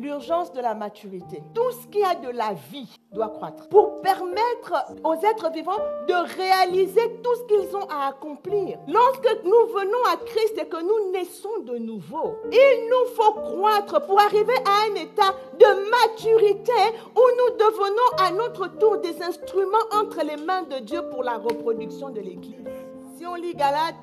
l'urgence de la maturité. Tout ce qui a de la vie doit croître pour permettre aux êtres vivants de réaliser tout ce qu'ils ont à accomplir. Lorsque nous venons à Christ et que nous naissons de nouveau, il nous faut croître pour arriver à un état de maturité où nous devenons à notre tour des instruments entre les mains de Dieu pour la reproduction de l'Église. Si on lit Galates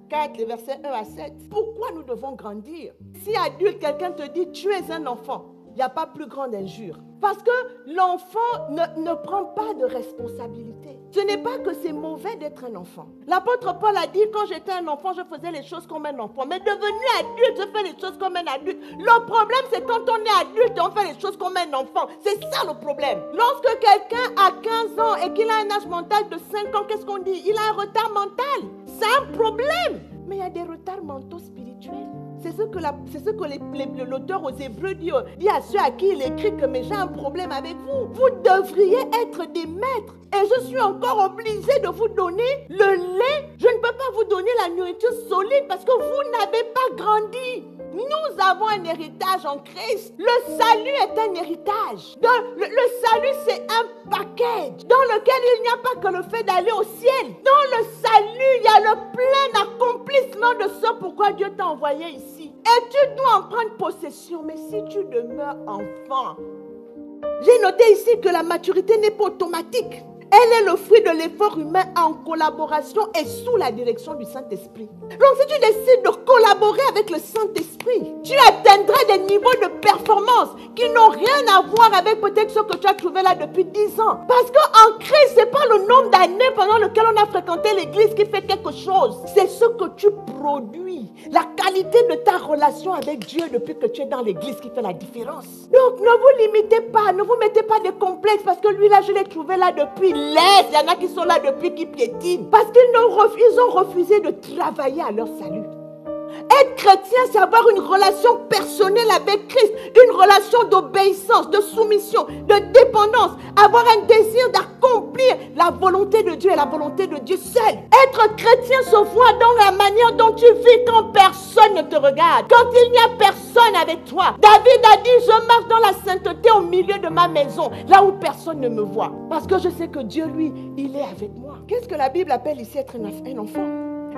4, les versets 1 à 7, pourquoi nous devons grandir? Si adulte, quelqu'un te dit tu es un enfant, il n'y a pas plus grande injure. Parce que l'enfant ne prend pas de responsabilité. Ce n'est pas que c'est mauvais d'être un enfant. L'apôtre Paul a dit, quand j'étais un enfant, je faisais les choses comme un enfant. Mais devenu adulte, je fais les choses comme un adulte. Le problème, c'est quand on est adulte, on fait les choses comme un enfant. C'est ça le problème. Lorsque quelqu'un a 15 ans et qu'il a un âge mental de 5 ans, qu'est-ce qu'on dit? Il a un retard mental. C'est un problème. Mais il y a des retards mentaux spirituels. C'est ce que l'auteur aux Hébreux dit à ceux à qui il écrit que mais j'ai un problème avec vous. Vous devriez être des maîtres. Et je suis encore obligée de vous donner le lait. Je ne peux pas vous donner la nourriture solide parce que vous n'avez pas grandi. Nous avons un héritage en Christ. Le salut est un héritage. Le salut, c'est un package dans lequel il n'y a pas que le fait d'aller au ciel. Dans le salut, il y a le plein accomplissement de ce pourquoi Dieu t'a envoyé ici. Et tu dois en prendre possession. Mais si tu demeures enfant, j'ai noté ici que la maturité n'est pas automatique. Elle est le fruit de l'effort humain en collaboration et sous la direction du Saint-Esprit. Donc si tu décides de collaborer avec le Saint-Esprit, tu atteindras des niveaux de performance qui n'ont rien à voir avec peut-être ce que tu as trouvé là depuis 10 ans. Parce qu'en Christ, ce n'est pas le nombre d'années pendant lequel on a fréquenté l'église qui fait quelque chose. C'est ce que tu produis, la qualité de ta relation avec Dieu depuis que tu es dans l'église qui fait la différence. Donc ne vous limitez pas, ne vous mettez pas de complexes parce que lui là, je l'ai trouvé là depuis. Il y en a qui sont là depuis qui piétinent. Parce qu'ils ont refusé de travailler à leur salut. Être chrétien, c'est avoir une relation personnelle avec Christ. Une relation d'obéissance, de soumission, de dépendance. Avoir un désir d'accomplir la volonté de Dieu et la volonté de Dieu seul. Être chrétien se voit dans la manière dont tu vis quand personne ne te regarde. Quand il n'y a personne avec toi. David a dit, je marche dans la sainteté au milieu de ma maison. Là où personne ne me voit. Parce que je sais que Dieu, lui, il est avec moi. Qu'est-ce que la Bible appelle ici être un enfant?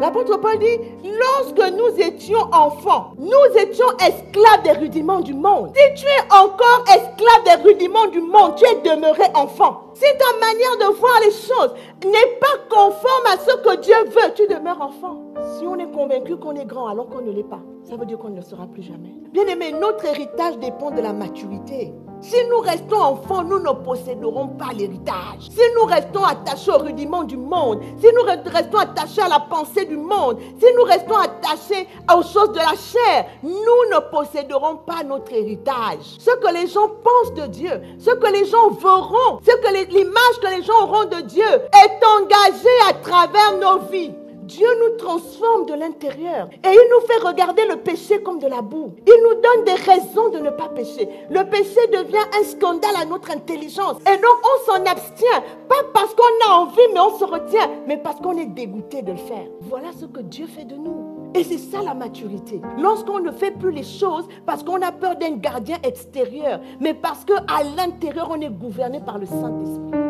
L'apôtre Paul dit, lorsque nous étions enfants, nous étions esclaves des rudiments du monde. Si tu es encore esclave des rudiments du monde, tu es demeuré enfant. Si ta manière de voir les choses n'est pas conforme à ce que Dieu veut, tu demeures enfant. Si on est convaincu qu'on est grand alors qu'on ne l'est pas, ça veut dire qu'on ne le sera plus jamais. Bien aimé, notre héritage dépend de la maturité. Si nous restons enfants, nous ne posséderons pas l'héritage. Si nous restons attachés aux rudiments du monde, si nous restons attachés à la pensée du monde, si nous restons attachés aux choses de la chair, nous ne posséderons pas notre héritage. Ce que les gens pensent de Dieu, ce que les gens verront, l'image que les gens auront de Dieu est engagée à travers nos vies. Dieu nous transforme de l'intérieur et il nous fait regarder le péché comme de la boue. Il nous donne des raisons de ne pas pécher. Le péché devient un scandale à notre intelligence. Et donc on s'en abstient. Pas parce qu'on a envie mais on se retient, mais parce qu'on est dégoûté de le faire. Voilà ce que Dieu fait de nous. Et c'est ça la maturité. Lorsqu'on ne fait plus les choses parce qu'on a peur d'un gardien extérieur, mais parce qu'à l'intérieur on est gouverné par le Saint-Esprit.